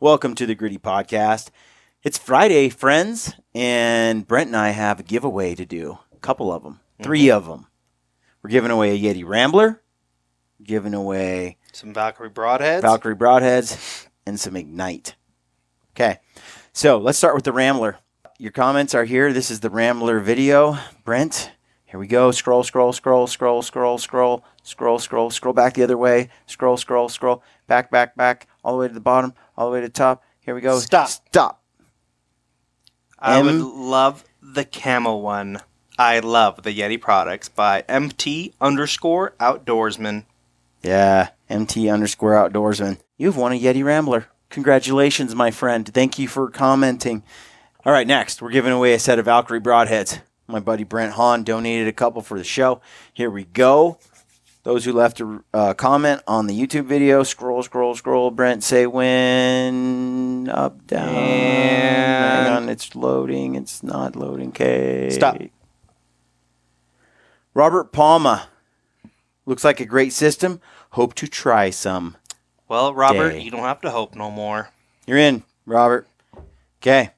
Welcome to the Gritty Podcast. It's Friday, friends, and Brent and I have a giveaway to do. A couple of them. 3 of them. We're giving away a Yeti Rambler, giving away some Valkyrie Broadheads, and some Ignite. Okay, so let's start with the Rambler. Your comments are here. This is the Rambler video. Brent, here we go. Scroll back the other way. Scroll. Back, all the way to the bottom, all the way to the top. Here we go. Stop. I would love the camo one. I love the Yeti products by MT_Outdoorsman. Yeah, MT_Outdoorsman. You've won a Yeti Rambler. Congratulations, my friend. Thank you for commenting. All right, next, we're giving away a set of Valkyrie Broadheads. My buddy Brent Hahn donated a couple for the show. Here we go. Those who left a comment on the YouTube video, scroll. Brent, say when. Up, down. Hang on, it's loading. It's not loading. Okay. Stop. Robert Palma. Looks like a great system. Hope to try some. Well, Robert, you don't have to hope no more. You're in, Robert. Okay.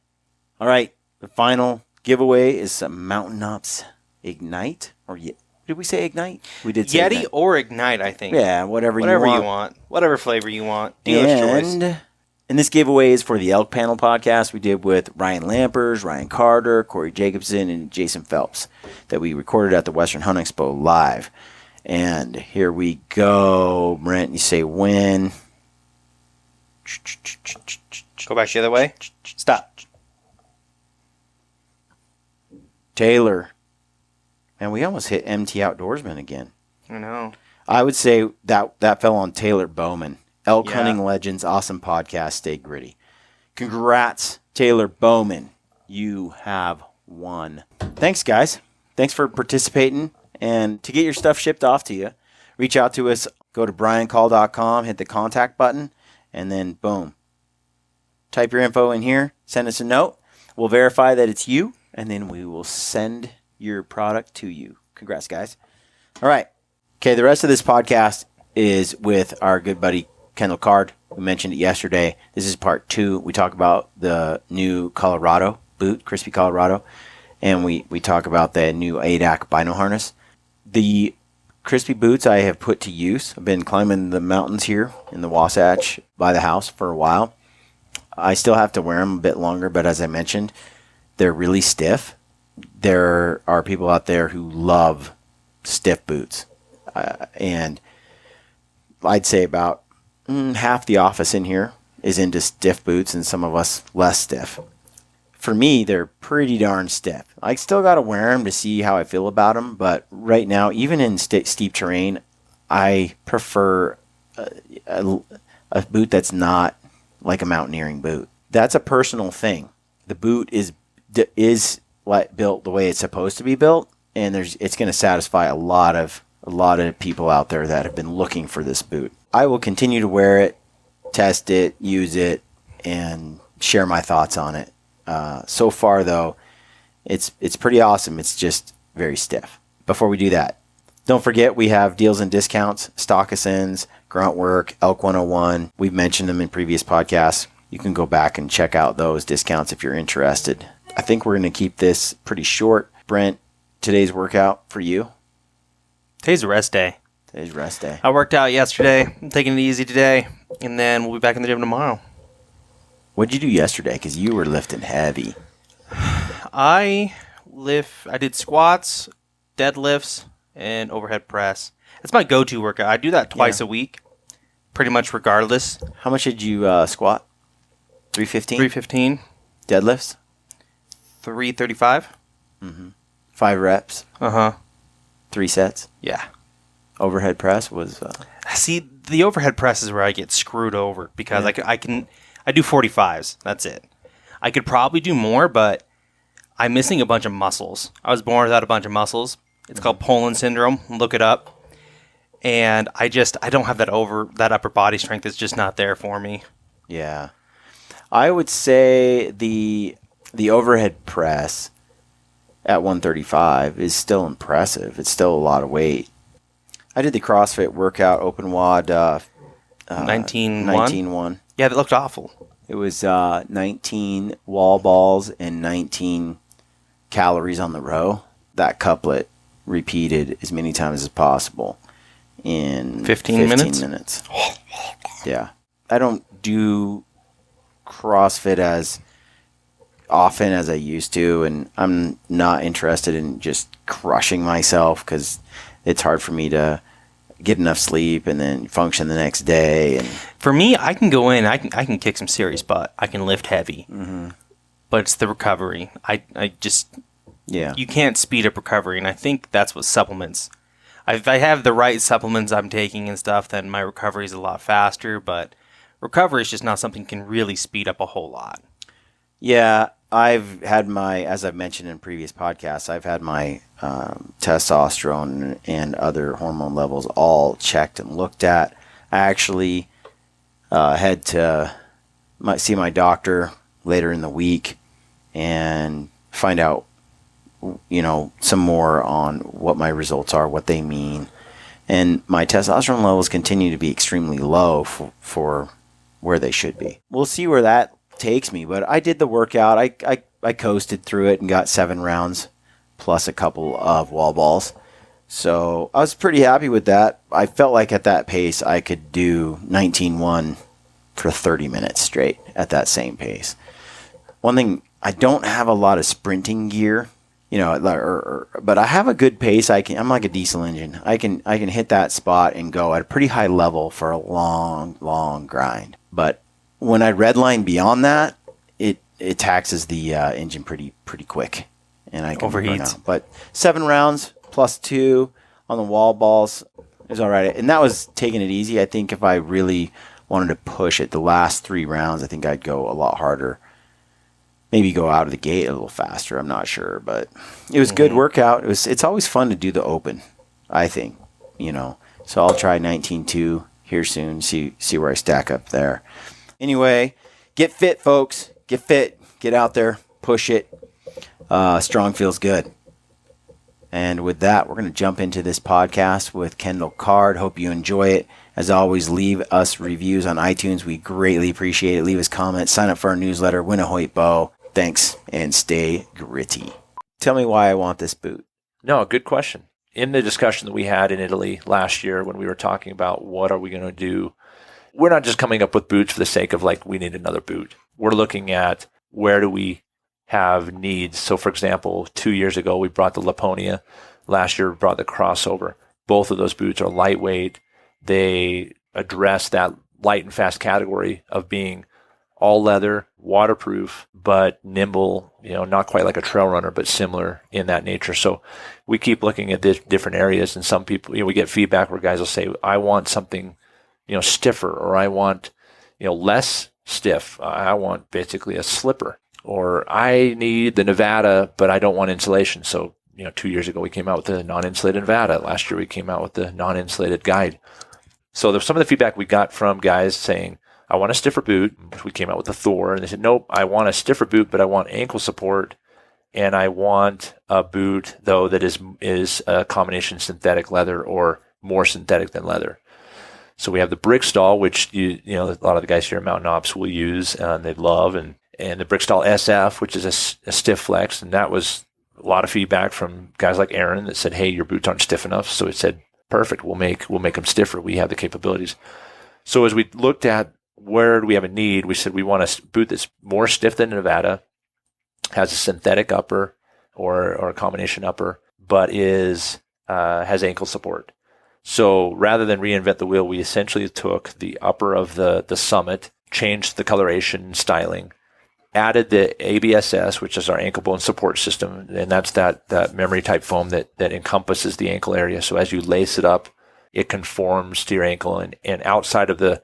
All right. The final giveaway is some Mountain Ops Ignite. Or did we say Ignite? We did say Yeti Ignite. or Ignite, I think. Yeah, whatever you want. Whatever flavor you want. Dealer's choice. And this giveaway is for the Elk Panel podcast we did with Ryan Lampers, Ryan Carter, Corey Jacobson, and Jason Phelps that we recorded at the Western Hunt Expo live. And here we go. Brent, you say when. Go back the other way. Stop. Taylor. And we almost hit MT Outdoorsman again. I know. I would say that fell on Taylor Bowman. Elk Hunting Legends, awesome podcast, stay gritty. Congrats, Taylor Bowman. You have won. Thanks, guys. Thanks for participating. And to get your stuff shipped off to you, reach out to us. Go to briancall.com, hit the contact button, and then boom. Type your info in here. Send us a note. We'll verify that it's you, and then we will send your product to you. Congrats, guys. All right. Okay, the rest of this podcast is with our good buddy Kendal Card. We mentioned it yesterday. This is part 2. We talk about the new Colorado boot, Crispi Colorado, and we talk about the new Adak Bino harness. The Crispi boots I have put to use. I've been climbing the mountains here in the Wasatch by the house for a while. I still have to wear them a bit longer, but as I mentioned, they're really stiff. There are people out there who love stiff boots, and I'd say about half the office in here is into stiff boots, and some of us less stiff. For me, they're pretty darn stiff. I still got to wear them to see how I feel about them, but right now, even in steep terrain, I prefer a boot that's not like a mountaineering boot. That's a personal thing. The boot is built the way it's supposed to be built, and it's going to satisfy a lot of people out there that have been looking for this boot. I will continue to wear it, test it, use it, and share my thoughts on it. So far, though, it's pretty awesome. It's just very stiff. Before we do that, don't forget we have deals and discounts, Stockisons, Grunt Work, Elk 101. We've mentioned them in previous podcasts. You can go back and check out those discounts if you're interested. I think we're going to keep this pretty short. Brent, today's workout for you? Today's a rest day. Today's rest day. I worked out yesterday. I'm taking it easy today. And then we'll be back in the gym tomorrow. What'd you do yesterday? Because you were lifting heavy. I did squats, deadlifts, and overhead press. It's my go-to workout. I do that twice a week, pretty much regardless. How much did you squat? 315? 315. Deadlifts? 335. 5 reps? 3 sets? Yeah. Overhead press was... See, the overhead press is where I get screwed over because I do 45s. That's it. I could probably do more, but I'm missing a bunch of muscles. I was born without a bunch of muscles. It's called Poland syndrome. Look it up. And I don't have that upper body strength. It's just not there for me. Yeah. I would say the overhead press at 135 is still impressive. It's still a lot of weight. I did the CrossFit workout open WOD 19.1. Yeah, that looked awful. It was 19 wall balls and 19 calories on the row. That couplet repeated as many times as possible in 15 minutes. Yeah. I don't do CrossFit as often as I used to, and I'm not interested in just crushing myself because it's hard for me to get enough sleep and then function the next day. And for me, I can go in, I can kick some serious butt. I can lift heavy. Mm-hmm. But it's the recovery. I just... Yeah. You can't speed up recovery, and I think that's what supplements... If I have the right supplements I'm taking and stuff, then my recovery is a lot faster, but recovery is just not something that can really speed up a whole lot. Yeah, I've had my, as I've mentioned in previous podcasts, I've had my testosterone and other hormone levels all checked and looked at. I actually had to see my doctor later in the week and find out, some more on what my results are, what they mean. And my testosterone levels continue to be extremely low for where they should be. We'll see where that takes me, but I did the workout. I coasted through it and got 7 rounds plus a couple of wall balls. So I was pretty happy with that. I felt like at that pace I could do 19-1 for 30 minutes straight at that same pace. One thing, I don't have a lot of sprinting gear, but I have a good pace. I'm like a diesel engine. I can hit that spot and go at a pretty high level for a long grind. But when I redline beyond that, it taxes the engine pretty quick, and I can burn out. But 7 rounds plus 2 on the wall balls is all right, and that was taking it easy. I think if I really wanted to push it, the last 3 rounds, I think I'd go a lot harder. Maybe go out of the gate a little faster. I'm not sure, but it was a good workout. It's always fun to do the open, I think, So I'll try 19.2 here soon. See where I stack up there. Anyway, get fit, folks. Get fit. Get out there. Push it. Strong feels good. And with that, we're going to jump into this podcast with Kendal Card. Hope you enjoy it. As always, leave us reviews on iTunes. We greatly appreciate it. Leave us comments. Sign up for our newsletter. Win a Hoyt bow. Thanks, and stay gritty. Tell me why I want this boot. No, good question. In the discussion that we had in Italy last year when we were talking about what are we going to do, we're not just coming up with boots for the sake of we need another boot. We're looking at where do we have needs. So, for example, 2 years ago, we brought the Laponia. Last year, we brought the Crossover. Both of those boots are lightweight. They address that light and fast category of being all leather, waterproof, but nimble, not quite like a trail runner, but similar in that nature. So we keep looking at different areas, and some people, we get feedback where guys will say, I want something, stiffer, or I want, less stiff. I want basically a slipper, or I need the Nevada, but I don't want insulation. So, 2 years ago, we came out with the non-insulated Nevada. Last year, we came out with the non-insulated Guide. So there's some of the feedback we got from guys saying, I want a stiffer boot. We came out with the Thor, and they said, nope, I want a stiffer boot, but I want ankle support, and I want a boot, though, that is a combination synthetic leather or more synthetic than leather. So we have the Brickstall, which a lot of the guys here at Mountain Ops will use and they love, and the Brickstall SF, which is a stiff flex, and that was a lot of feedback from guys like Aaron that said, hey, your boots aren't stiff enough. So it said, perfect, we'll make them stiffer. We have the capabilities. So as we looked at where do we have a need, we said we want a boot that's more stiff than Nevada, has a synthetic upper or a combination upper, but has ankle support. So rather than reinvent the wheel, we essentially took the upper of the Summit, changed the coloration and styling, added the ABSS, which is our ankle bone support system, and that's that memory type foam that encompasses the ankle area. So as you lace it up, it conforms to your ankle, and outside of the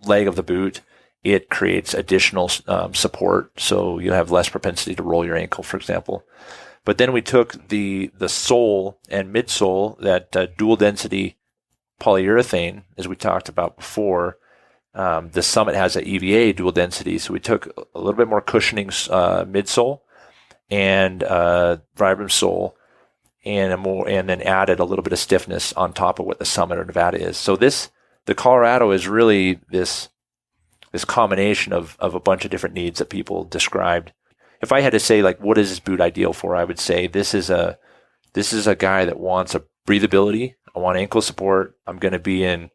leg of the boot, it creates additional support, so you have less propensity to roll your ankle, for example. But then we took the sole and midsole, that dual density polyurethane, as we talked about before. The Summit has an EVA dual density, so we took a little bit more cushioning midsole and Vibram sole, and then added a little bit of stiffness on top of what the Summit or Nevada is. So the Colorado is really this this combination of a bunch of different needs that people described. If I had to say, like, what is this boot ideal for, I would say this is a guy that wants a breathability. I want ankle support. I'm going to be in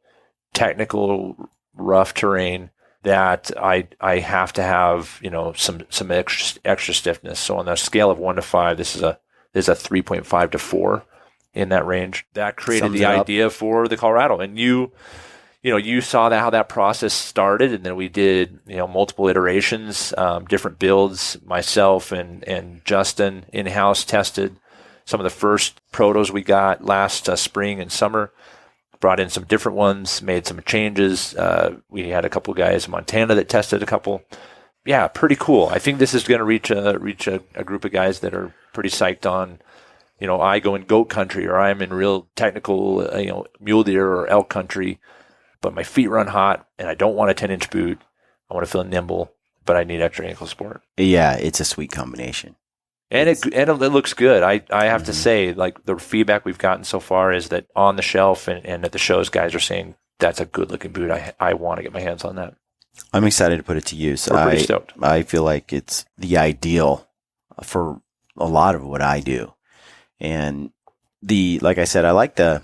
technical rough terrain that I have to have, some extra stiffness. So on the scale of 1 to 5, this is a 3.5 to 4 in that range. That created the idea for the Colorado. And you saw how that process started, and then we did, multiple iterations, different builds. Myself and Justin in-house tested some of the first protos we got last spring and summer. Brought in some different ones, made some changes. We had a couple guys in Montana that tested a couple. Yeah, pretty cool. I think this is going to reach a group of guys that are pretty psyched on, I go in goat country, or I'm in real technical, mule deer or elk country, but my feet run hot and I don't want a 10-inch boot. I want to feel nimble, but I need extra ankle support. Yeah, it's a sweet combination. And it looks good. I have to say, like, the feedback we've gotten so far is that on the shelf and at the shows, guys are saying that's a good looking boot. I want to get my hands on that. I'm excited to put it to use. We're pretty stoked. I feel like it's the ideal for a lot of what I do. And like I said, I like the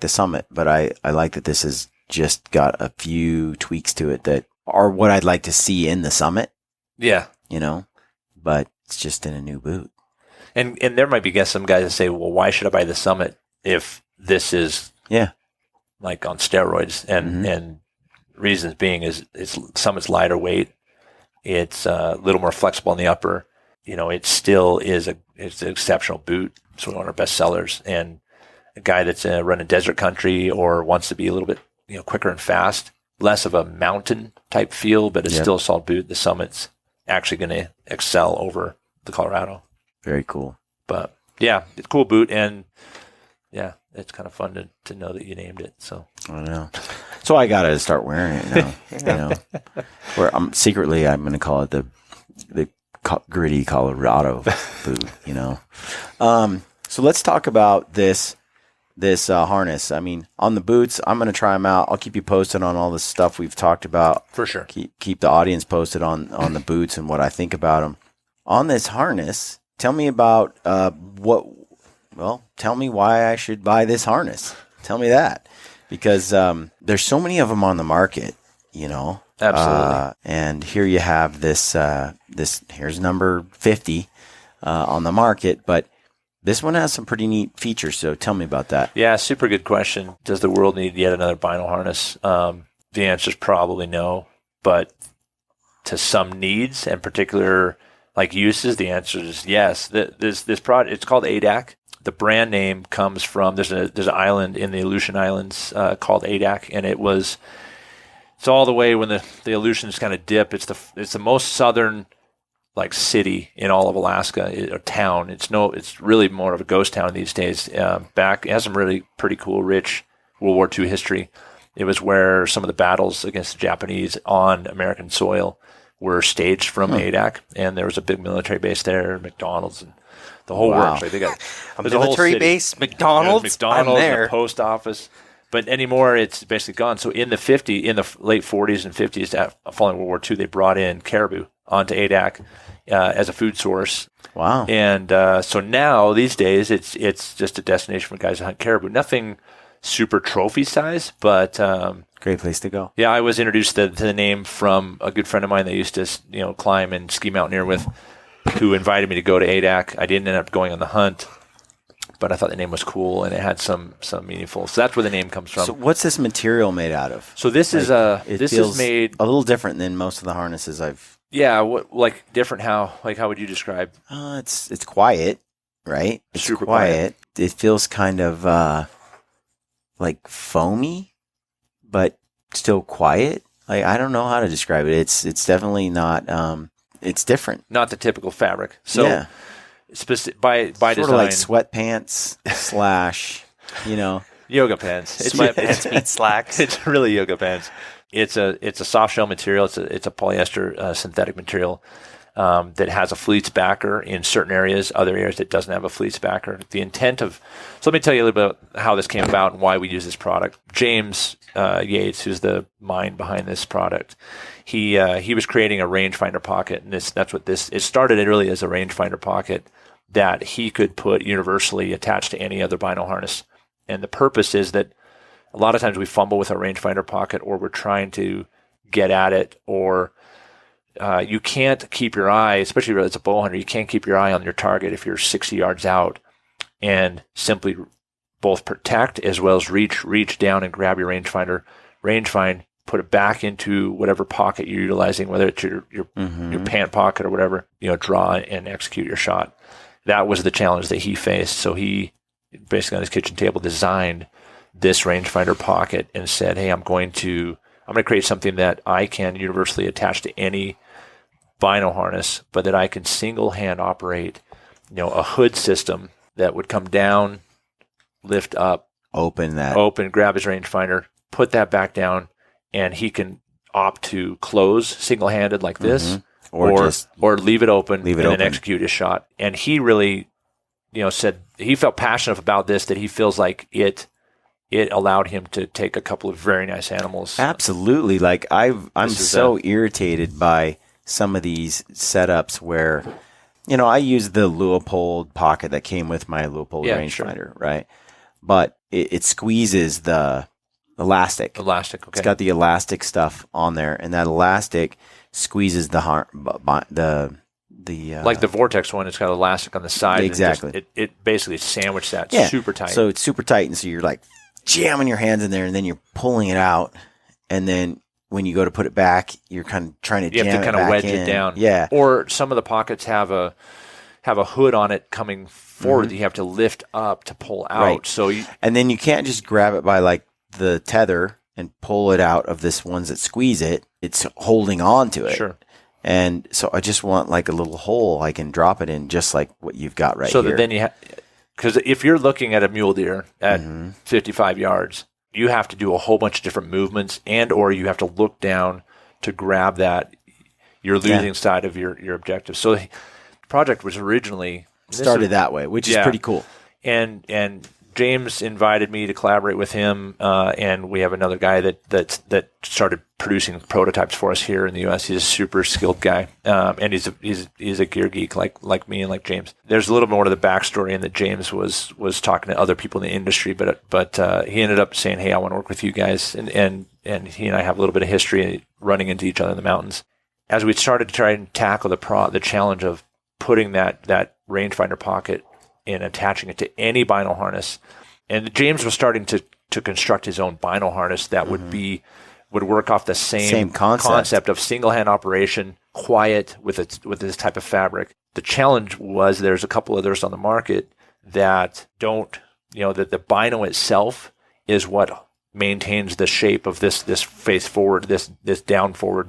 Summit, but I like that this has just got a few tweaks to it that are what I'd like to see in the Summit. Yeah. But it's just in a new boot. And there might be some guys that say, well, why should I buy the Summit if this is like on steroids? And reasons being is Summit's lighter weight. It's a little more flexible in the upper. It still is it's an exceptional boot. It's one of our best sellers. And a guy that's running desert country or wants to be a little bit quicker and fast, less of a mountain type feel, but it's still a solid boot. The Summit's actually going to excel over the Colorado. Very cool. But yeah, it's a cool boot, and yeah, it's kind of fun to know that you named it. So I know. So I got to start wearing it now. Where I'm going to call it the gritty Colorado boot. So let's talk about this harness. I mean, on the boots, I'm going to try them out. I'll keep you posted on all the stuff we've talked about. For sure. Keep the audience posted on the boots and what I think about them. On this harness, tell me about tell me why I should buy this harness. Tell me that. Because there's so many of them on the market, Absolutely. And here you have this here's number 50 on the market, but this one has some pretty neat features, so tell me about that. Yeah, super good question. Does the world need yet another vinyl harness? The answer is probably no, but to some needs and particular uses, the answer is yes. This product, it's called Adak. The brand name comes from there's an island in the Aleutian Islands called Adak, and it's all the way when the Aleutians kind of dip. It's the most southern city in all of Alaska, or town. It's really more of a ghost town these days. It has some really pretty cool, rich World War II history. It was where some of the battles against the Japanese on American soil were staged from Adak, and there was a big military base there, McDonald's, and the whole works. They got a military base, McDonald's. I'm there. The post office. But anymore, it's basically gone. So in the late 40s and 50s, following World War II, they brought in caribou onto Adak as a food source. Wow! And so now these days, it's just a destination for guys to hunt caribou. Nothing super trophy size, but great place to go. Yeah, I was introduced to the name from a good friend of mine that used to climb and ski mountaineer with, who invited me to go to Adak. I didn't end up going on the hunt, but I thought the name was cool and it had some meaningful. So that's where the name comes from. So what's this material made out of? So this is made a little different than most of the harnesses I've. Yeah, different? How would you describe? It's quiet, right? It's super quiet. It feels kind of like foamy, but still quiet. I don't know how to describe it. It's definitely not. It's different. Not the typical fabric. So yeah. By sort design, of like sweatpants / yoga pants. Sweatpants meet slacks. It's really yoga pants. It's a soft shell material. It's a polyester synthetic material that has a fleece backer in certain areas. Other areas it doesn't have a fleece backer. So let me tell you a little bit about how this came about and why we use this product. James Yates, who's the mind behind this product, he was creating a rangefinder pocket, and it started really as a rangefinder pocket that he could put universally attached to any other bino harness. And the purpose is that a lot of times we fumble with our rangefinder pocket, or we're trying to get at it, or you can't keep your eye, especially as a bow hunter, you can't keep your eye on your target if you're 60 yards out and simply both protect as well as reach down and grab your rangefind, put it back into whatever pocket you're utilizing, whether it's your pant pocket or whatever, draw and execute your shot. That was the challenge that he faced. So he basically on his kitchen table designed this rangefinder pocket and said, hey, I'm going to create something that I can universally attach to any bino harness, but that I can single hand operate, a hood system that would come down, lift up, open, grab his rangefinder, put that back down, and he can opt to close single handed like this, or leave it open and then execute his shot. And he really, said he felt passionate about this, that he feels like it allowed him to take a couple of very nice animals. Absolutely. Like I'm so irritated by some of these setups where, I use the Leupold pocket that came with my Leupold rangefinder, right? But it squeezes the elastic. Okay. It's got the elastic stuff on there, and that elastic squeezes like the Vortex one, it's got elastic on the side. Exactly. It basically sandwiched that super tight. So it's super tight, and so you're like jamming your hands in there, and then you're pulling it out, and then when you go to put it back, you're kind of trying to jam it back in. You have to kind of wedge it down. Yeah. Or some of the pockets have a hood on it coming forward that you have to lift up to pull out. Right. And then you can't just grab it by like the tether and pull it out of this ones that squeeze it. It's holding on to it. Sure. And so I just want like a little hole I can drop it in, just like what you've got right here. So that then because if you're looking at a mule deer at 55 yards, you have to do a whole bunch of different movements, or you have to look down to grab that your losing side of your objective. So the project was originally started that way, which is pretty cool. And James invited me to collaborate with him, and we have another guy that started producing prototypes for us here in the U.S. He's a super skilled guy, and he's a gear geek like me and like James. There's a little more to the backstory in that James was talking to other people in the industry, but he ended up saying, "Hey, I want to work with you guys," and he and I have a little bit of history running into each other in the mountains. As we started to try and tackle the challenge of putting that rangefinder pocket and attaching it to any bino harness. And James was starting to construct his own bino harness that would work off the same concept of single hand operation, quiet with this type of fabric. The challenge was there's a couple others on the market that don't, that the bino itself is what maintains the shape of this face forward, this down forward.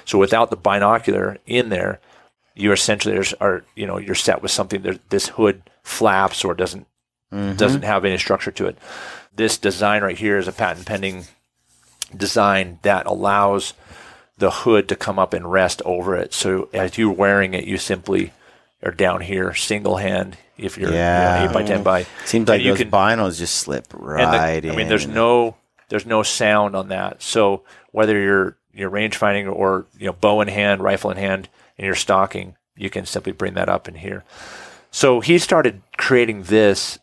So without the binocular in there, you essentially you're set with something that this hood flaps or doesn't have any structure to it. This design right here is a patent pending design that allows the hood to come up and rest over it. So as you're wearing it, you simply are down here single hand. If you're 8 by 10 by, seems like those binos just slip right in. I mean, there's no sound on that. So whether you're range finding or bow in hand, rifle in hand, and you're stalking, you can simply bring that up in here. So he started creating this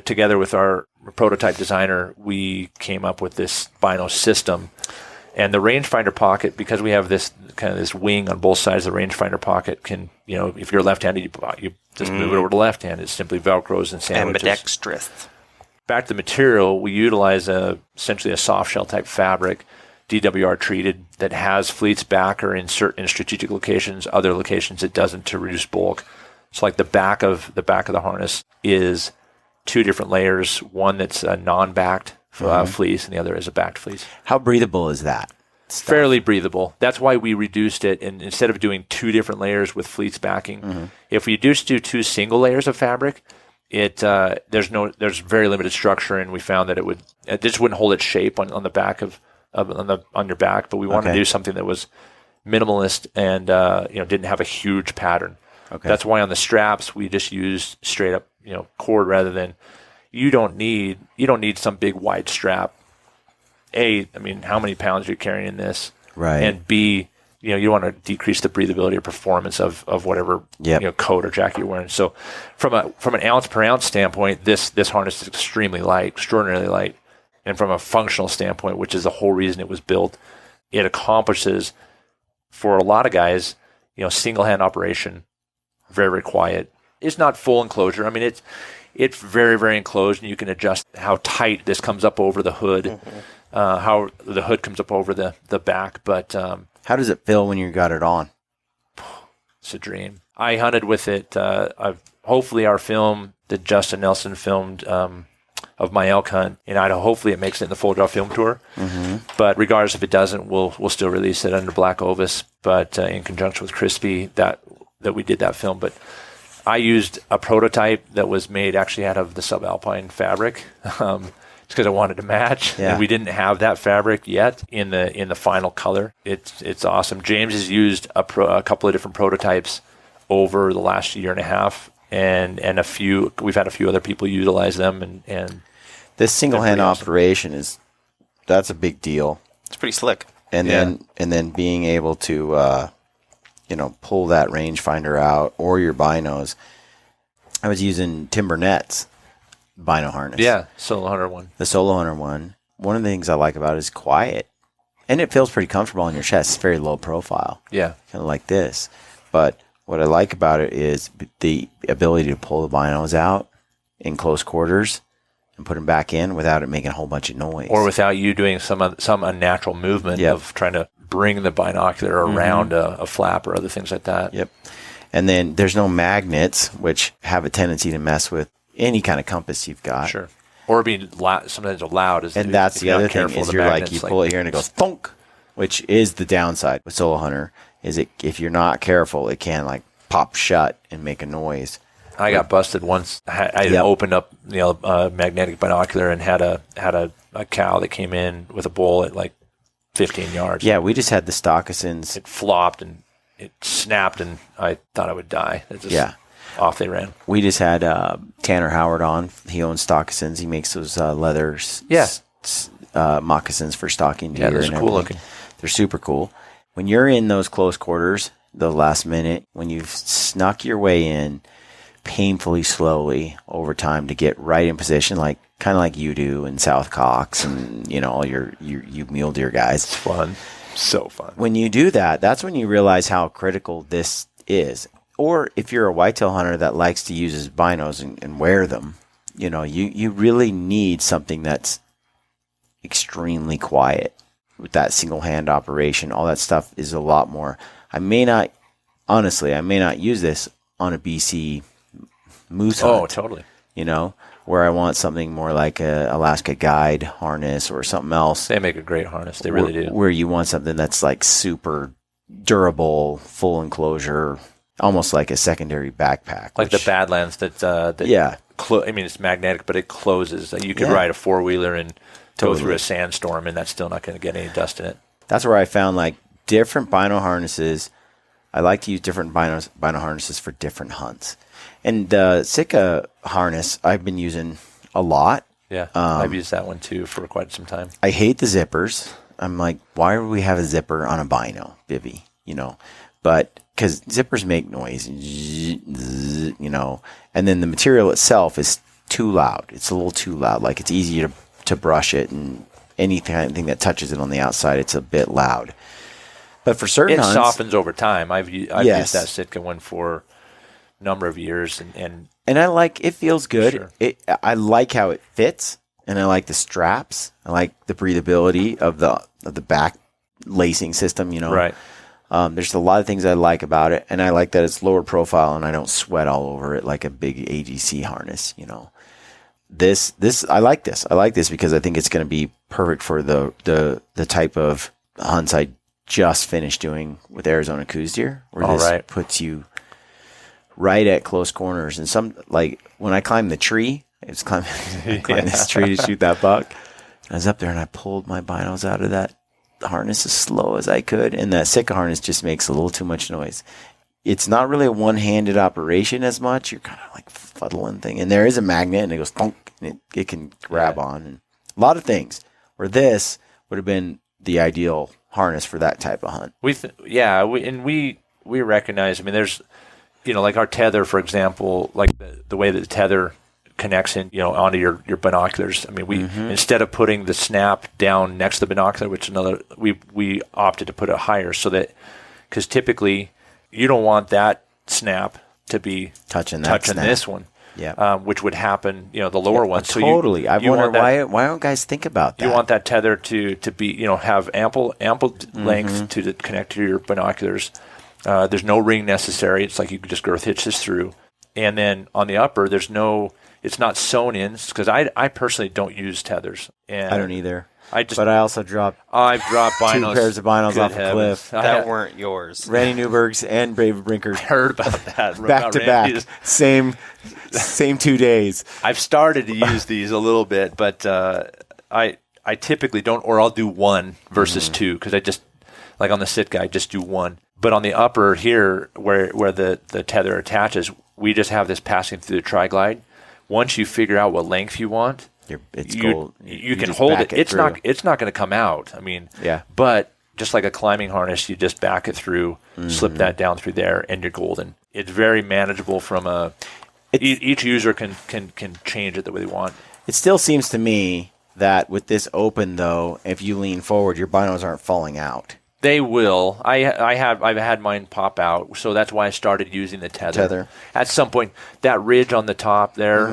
together with our prototype designer. We came up with this bino system, and the rangefinder pocket, because we have this kind of this wing on both sides of the rangefinder pocket, can if you're left-handed, you just move it over to left hand. It simply velcros and sandwiches. Ambidextrous. Back to the material, we utilize essentially a soft shell type fabric, DWR treated, that has fleece backer in certain strategic locations. Other locations it doesn't, to reduce bulk. So like the back of the harness is 2 different layers. One that's a non-backed fleece, and the other is a backed fleece. How breathable is that stuff? Fairly breathable. That's why we reduced it, and instead of doing 2 different layers with fleece backing, if we just do 2 single layers of fabric, there's very limited structure, and we found that it just wouldn't hold its shape on the back of on your back, but we wanted to do something that was minimalist and didn't have a huge pattern. Okay. That's why on the straps we just used straight up cord rather than you don't need some big wide strap. A, I mean, how many pounds are you carrying in this? Right. And B, you want to decrease the breathability or performance of whatever coat or jacket you're wearing. So from an ounce per ounce standpoint, this harness is extremely light, extraordinarily light. And from a functional standpoint, which is the whole reason it was built, it accomplishes for a lot of guys, single hand operation, very, very quiet. It's not full enclosure. I mean, it's very, very enclosed, and you can adjust how tight this comes up over the hood, how the hood comes up over the back. But how does it feel when you got it on? It's a dream. I hunted with it. Hopefully our film that Justin Nelson filmed of my elk hunt in Idaho, hopefully it makes it in the Full Draw Film Tour. Mm-hmm. But regardless if it doesn't, we'll still release it under Black Ovis, but in conjunction with Crispi that we did that film. But I used a prototype that was made actually out of the subalpine fabric, just because I wanted to match. Yeah. And we didn't have that fabric yet in the final color. It's awesome. James has used a couple of different prototypes over the last year and a half, and we've had a few other people utilize them, and this single hand operation that's a big deal. It's pretty slick. And then being able to pull that rangefinder out or your binos. I was using Timber Net's bino harness. Yeah, Solo Hunter one. The Solo Hunter one. One of the things I like about it is quiet. And it feels pretty comfortable on your chest. It's very low profile. Yeah. Kind of like this. But what I like about it is the ability to pull the binos out in close quarters and put them back in without it making a whole bunch of noise. Or without you doing some unnatural movement of trying to bring the binocular around a flap or other things like that. Yep. And then there's no magnets, which have a tendency to mess with any kind of compass you've got. Sure. Or being sometimes loud. And that's the other thing is you're like, you pull it here and it goes thunk, which is the downside with Solo Hunter, is if you're not careful, it can like pop shut and make a noise. I got busted once. I opened up a magnetic binocular and had a cow that came in with a bull at like 15 yards. Yeah, we just had the stockisons. It flopped and it snapped, and I thought I would die. Off they ran. We just had Tanner Howard on. He owns stockisons. He makes those leather moccasins for stalking deer. Yeah, those are cool looking. They're super cool. When you're in those close quarters, the last minute, when you've snuck your way in painfully slowly over time to get right in position, kind of like you do in South Cox and all you mule deer guys. It's fun. So fun. When you do that, that's when you realize how critical this is. Or if you're a whitetail hunter that likes to use his binos and wear them, you really need something that's extremely quiet. With that single hand operation, all that stuff is a lot more. I may not use this on a BC moose hunt. Oh, totally. Where I want something more like a Alaska Guide harness or something else. They make a great harness. They really do. Where you want something that's like super durable, full enclosure, almost like a secondary backpack. Like the Badlands it's magnetic, but it closes. You could ride a four-wheeler and go through a sandstorm, and that's still not going to get any dust in it. That's where I found like different bino harnesses. I like to use different bino harnesses for different hunts. And the Sitka harness I've been using a lot. Yeah, I've used that one too for quite some time. I hate the zippers. I'm like, why would we have a zipper on a bino, bivvy? But because zippers make noise, and then the material itself is too loud. It's a little too loud. Like it's easy to brush it, and anything that touches it on the outside, it's a bit loud. But for certain hunts, it softens over time. I've used that Sitka one for a number of years, and I like it. Feels good. Sure. I like how it fits, and I like the straps. I like the breathability of the back lacing system. Right. There's a lot of things I like about it, and I like that it's lower profile, and I don't sweat all over it like a big AGC harness. This I like this. I like this because I think it's going to be perfect for the type of hunts I just finished doing with Arizona Coues deer, where this puts you right at close corners. And some, like when I climbed the tree, I was climbing this tree to shoot that buck. I was up there and I pulled my binos out of that the harness as slow as I could, and that Sitka harness just makes a little too much noise. It's not really a one-handed operation as much. You're kind of like fuddling thing, and there is a magnet, and it goes thunk, and it can grab on, and a lot of things. Where this would have been the ideal harness for that type of hunt. We recognize. I mean, there's, like our tether, for example, like the way that the tether connects in, onto your binoculars. I mean, we instead of putting the snap down next to the binocular, which we opted to put it higher so that, because typically you don't want that snap to be touching this one. Yeah, which would happen, the lower one. So totally. I've wondered why don't guys think about that? You want that tether to be, have ample length to connect to your binoculars. There's no ring necessary. It's like you can just girth hitch this through. And then on the upper, it's not sewn in, because I personally don't use tethers. And I don't either. I've also dropped binos, 2 pairs of binos off a cliff. That weren't yours. Randy Newberg's and Brave Brinkers. Heard about that. Back to back. Same 2 days. I've started to use these a little bit, but I typically don't, or I'll do one versus two, because I just, like on the Sitka, I just do one. But on the upper here, where the tether attaches, we just have this passing through the tri-glide. Once you figure out what length you want, you can hold it. It's not going to come out. I mean, but just like a climbing harness, you just back it through, slip that down through there, and you're golden. It's very manageable from each user can change it the way they want. It still seems to me that with this open, though, if you lean forward, your binos aren't falling out. They will. I've had mine pop out, so that's why I started using the tether. At some point, that ridge on the top there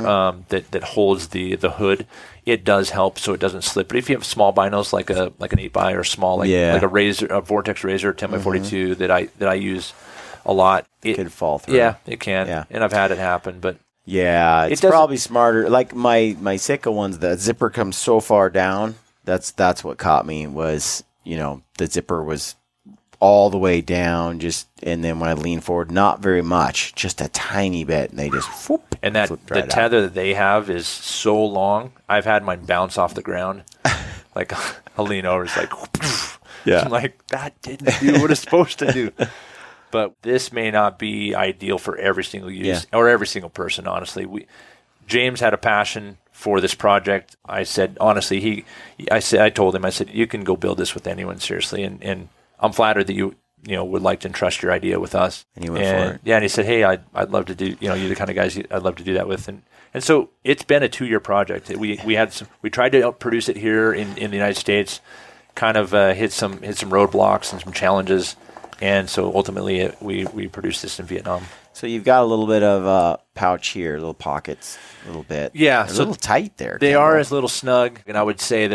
that holds the hood, it does help so it doesn't slip. But if you have small binos like an 8x or small like a razor, a Vortex Razor 10x42 that I use a lot, it could fall through. Yeah, it can. Yeah. And I've had it happen, but yeah, it's probably smarter. Like my Sitka ones, the zipper comes so far down. That's what caught me was. The zipper was all the way down, and then when I leaned forward, not very much, just a tiny bit, and they just whoop. And the tether that they have is so long. I've had mine bounce off the ground. Like I'll lean over, it's like, yeah. I'm like, that didn't do what it's supposed to do. But this may not be ideal for every single use or every single person. Honestly, James had a passion for this project. I said, honestly, I told him, I said, you can go build this with anyone, seriously. And I'm flattered that you would like to entrust your idea with us. And he went for it. Yeah, and he said, hey, I'd love to do, you're the kind of guys I'd love to do that with. And so it's been a 2-year project. We tried to produce it here in the United States, kind of hit some roadblocks and some challenges. And so ultimately we produced this in Vietnam. So you've got a little bit of pouch here, little pockets, a little bit. Yeah. They're a little tight there. They are a little snug, and I would say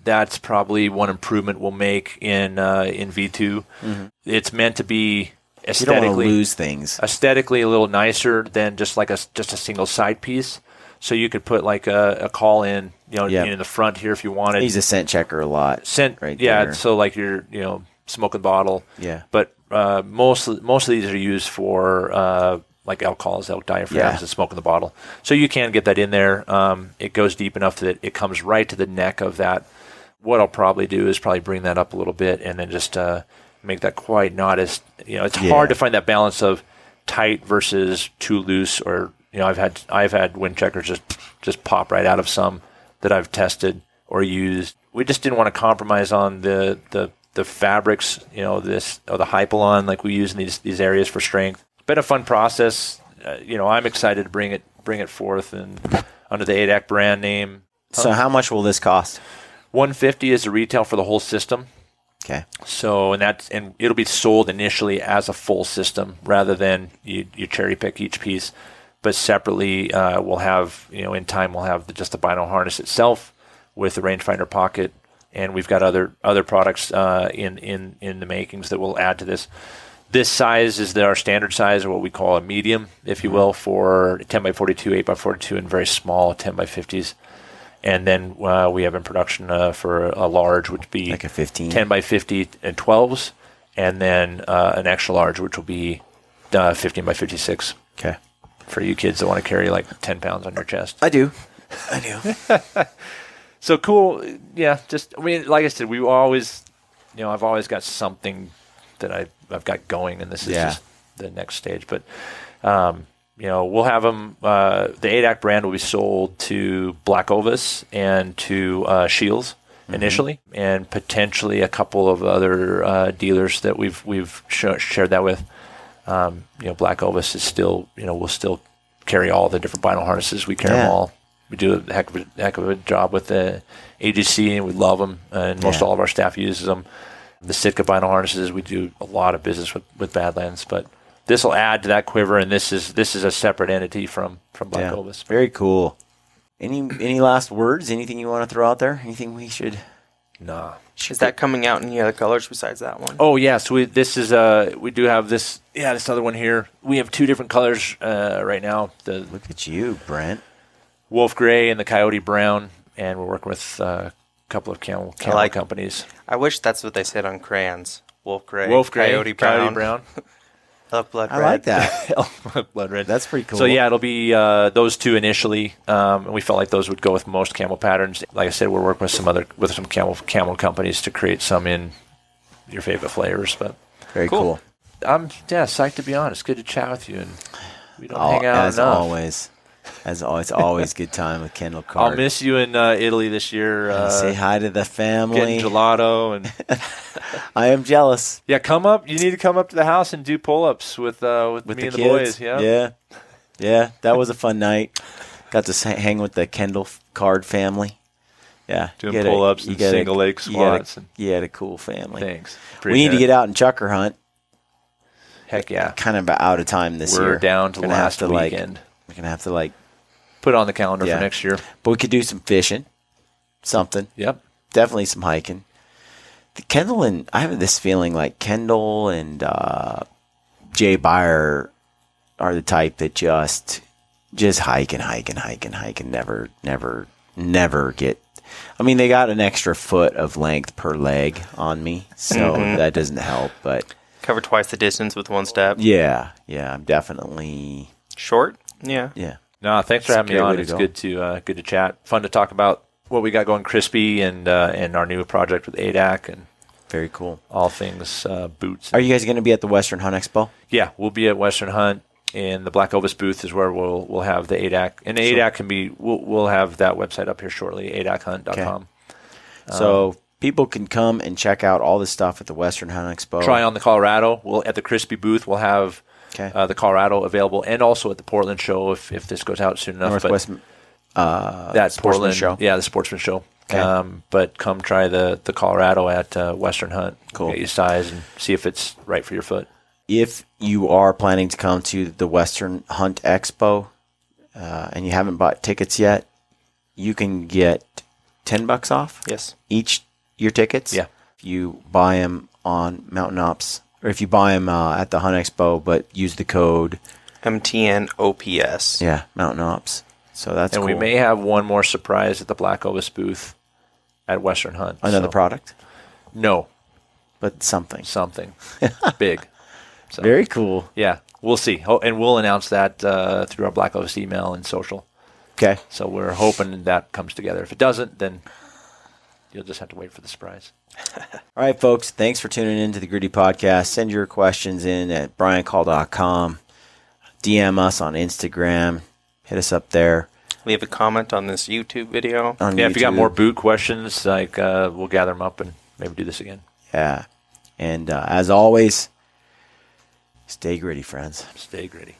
that's probably one improvement we'll make in V2. Mm-hmm. It's meant to be aesthetically, you don't want to lose things. Aesthetically a little nicer than just a single side piece. So you could put like a call in, in the front here if you wanted. He's a scent checker a lot. Right there. So like your, smoking bottle. Yeah. But most of these are used for like alcohols, elk diaphragms, and smoke in the bottle. So you can get that in there. It goes deep enough that it comes right to the neck of that. What I'll probably do is bring that up a little bit and then just make that quite not as, it's hard to find that balance of tight versus too loose. Or I've had wind checkers just pop right out of some that I've tested or used. We just didn't want to compromise on the fabrics, this or the Hypalon like we use in these areas for strength. It's been a fun process. I'm excited to bring it forth and under the Adak brand name. So how much will this cost? $150 is the retail for the whole system. Okay. So and it'll be sold initially as a full system rather than you cherry pick each piece, but separately we'll have in time we'll have just the bino harness itself with the rangefinder pocket. And we've got other products in the makings that will add to this. This size is our standard size, or what we call a medium, if you will, for 10x42, 8x42, and very small 10x50s. And then we have in production for a large, which would be like a 15, 10x50 and 12s, and then an extra large, which will be 15x56. Okay. For you kids that want to carry like 10 pounds on your chest. I do. So cool, yeah. Like I said, we always I've always got something that I've got going, and this is just the next stage. But we'll have them. The Adak brand will be sold to Black Ovis and to Shields initially, and potentially a couple of other dealers that we've shared that with. Black Ovis is still, we'll still carry all the different vinyl harnesses. We carry them all. We do a heck of a job with the AGC, and we love them, and most all of our staff uses them. The Sitka vinyl harnesses, we do a lot of business with Badlands, but this will add to that quiver, and this is a separate entity from Black Ovis. Very cool. Any last words? Anything you want to throw out there? Anything we should? Nah. Is that coming out in any other colors besides that one? Oh yeah, so we do have this. Yeah, this other one here. We have 2 different colors right now. Look at you, Brent. Wolf Gray and the Coyote Brown, and we're working with a couple of camel companies. I wish that's what they said on crayons. Wolf Gray, Coyote Brown. Elk Blood Red. I like that. Elk Blood Red. That's pretty cool. So yeah, it'll be those 2 initially, and we felt like those would go with most camel patterns. Like I said, we're working with some camel companies to create some in your favorite flavors. But very cool. I'm psyched to be on. It's good to chat with you, and we don't hang out as enough. always good time with Kendal Card. I'll miss you in Italy this year. Say hi to the family. Getting gelato and I am jealous. Yeah, come up. You need to come up to the house and do pull-ups with me and the boys. Yeah. That was a fun night. Got to hang with the Kendal Card family. Yeah, doing pull-ups and single leg squats. You had a cool family. Thanks. We need to get out and chucker hunt. Heck yeah. Kind of out of time this year. We're down to last weekend. We're going to have to put it on the calendar for next year. But we could do some fishing. Something. Yep. Definitely some hiking. I have this feeling like Kendal and Jay Beyer are the type that just hike and never get. I mean, they got an extra foot of length per leg on me, so that doesn't help. But cover twice the distance with one step. Yeah, I'm definitely short. Yeah. No, thanks for having me on. It's good to chat. Fun to talk about what we got going, Crispi, and our new project with Adak, and very cool. All things boots. Are you guys going to be at the Western Hunt Expo? Yeah, we'll be at Western Hunt, and the Black Ovis booth is where we'll have the Adak, and the Adak can be. We'll have that website up here shortly, adakhunt.com. Okay. So people can come and check out all this stuff at the Western Hunt Expo. Try on the Colorado. At the Crispi booth, we'll have the Colorado available, and also at the Portland show if this goes out soon enough. Northwest. That's Portland show. Yeah, the Sportsman show. Okay. But come try the Colorado at Western Hunt. Cool. Get your size and see if it's right for your foot. If you are planning to come to the Western Hunt Expo and you haven't bought tickets yet, you can get $10 off. Yes. Your tickets. Yeah. If you buy them on Mountain Ops, or if you buy them at the Hunt Expo, but use the code MTNOPS. Yeah, Mountain Ops. So that's cool. And we may have one more surprise at the Black Ovis booth at Western Hunt. Another product? No. But something. Something. Big. So, very cool. Yeah. We'll see. And we'll announce that through our Black Ovis email and social. Okay. So we're hoping that comes together. If it doesn't, then you'll just have to wait for the surprise. All right, folks. Thanks for tuning in to the Gritty Podcast. Send your questions in at briancall.com. DM us on Instagram. Hit us up there. Leave a comment on this YouTube video. If you got more boot questions, we'll gather them up and maybe do this again. Yeah. And as always, stay gritty, friends. Stay gritty.